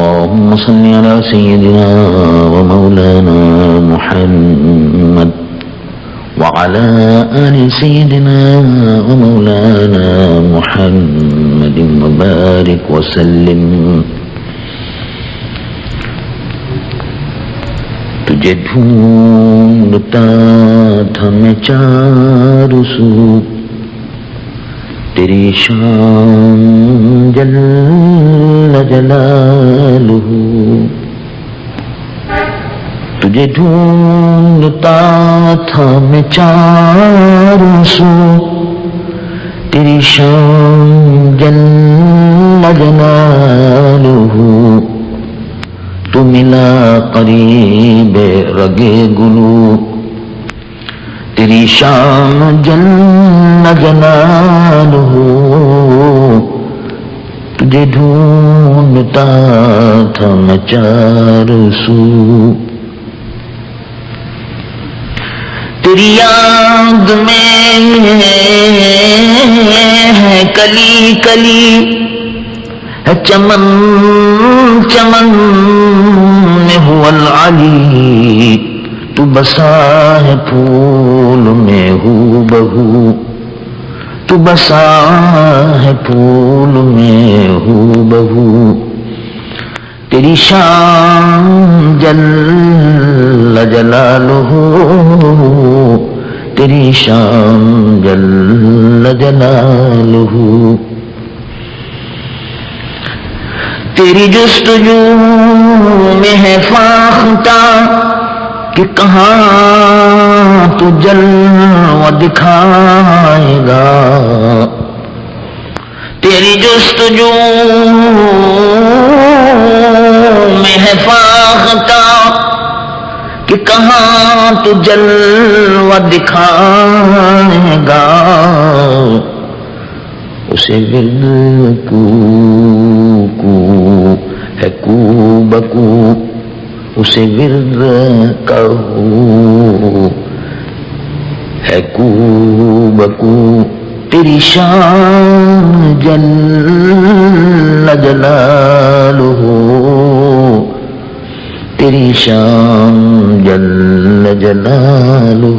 اللهم صل على سيدنا ومولانا محمد وعلى آل سيدنا ومولانا محمد وبارك وسلم. تجھے ڈھونڈتا تھا میں چاروں سو، تیری شان جل جلالہ. تجھے ڈھونڈتا تھا میں چاروں سو، تیری شان جل جلالہ. تو ملا قریب رگے گلو، تیری شان جل جلالہ. تجھے ڈھونڈتا تھا میں چاروں سو، تیری یاد میں ہے کلی کلی، ہے چمن چمن میں ہو العلی. تو بسا ہے پھول میں ہو بہو، تو بسا ہے پھول میں ہو بہو. تیری شان جل جلالہ، تیری شان جل جلالہ. تیری جستجو میں ہے فاختہ کہ کہاں تو جلوہ دکھائے گا. تیری جستجو میں ہے فاختہ کہ کہاں تو جلوہ دکھائے گا. اسے ورد کو ہے کو بکو، اسے ورد کہو ہے کو بکو. تیری شان جل جلالہ، تیری شان جل جلالہ.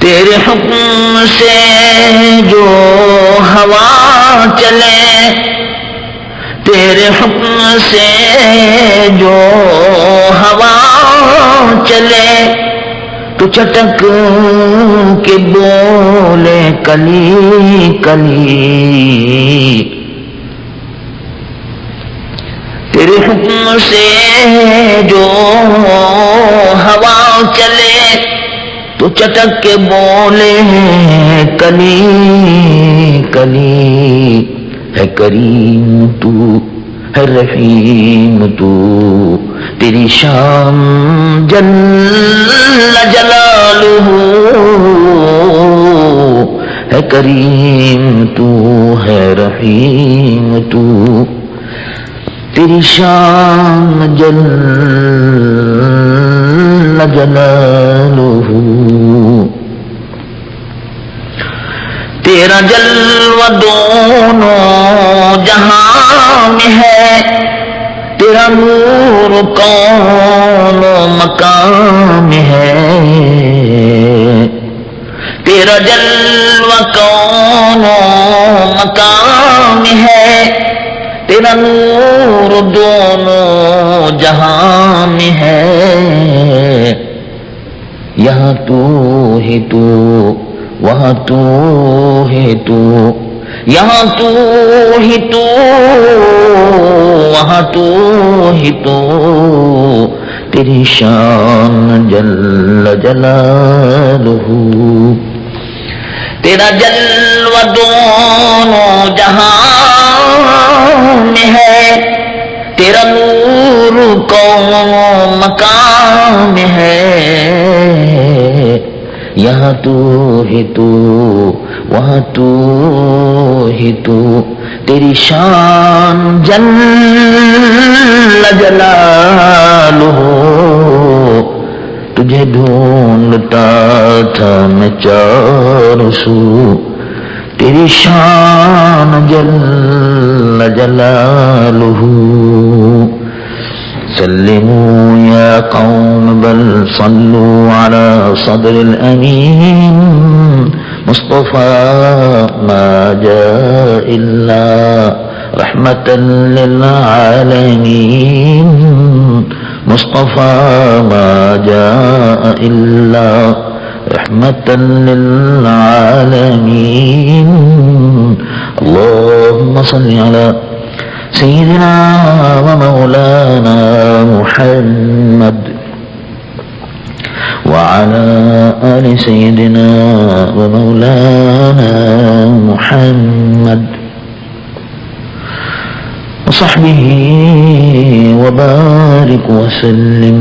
تیرے حکم سے جو ہوا چلے، تیرے حکم سے جو ہوا چلے، تو چٹک کے بولے کلی کلی. تیرے حکم سے جو ہوا چلے، تو چٹک کے بولے کلی کلی. ہے کریم تو ہے رحیم تو، تیری شان جل جلالہ. ہے کریم تو ہے رحیم تو، تیری شان جل جلالہ. تیرا جلوہ دونوں جہاں میں ہے، تیرا نور کون مقام میں ہے. تیرا جلوہ کون مقام میں ہے، تیرا نور دونوں جہاں میں ہے. یہاں تو ہی تو وہاں تو ہے تو، یہاں تو ہی تو وہاں تو ہی تو. تیری شان جل جلالہ. تیرا جلوہ دونوں جہاں میں ہے، تیرا نور کون مقام میں ہے. یہاں تو ہی تو وہاں تو ہی تو، تیری شان جل جلالہ. تجھے ڈھونڈتا تھا میں چاروں سو، تیری شان جل جلاله سلموا يا قوم بل صلوا على صدر الأمين مصطفى ما جاء إلا رحمة للعالمين مصطفى ما جاء إلا رحمة للعالمين اللهم صل على سيدنا ومولانا محمد وعلى آل سيدنا ومولانا محمد وصحبه وبارك وسلم.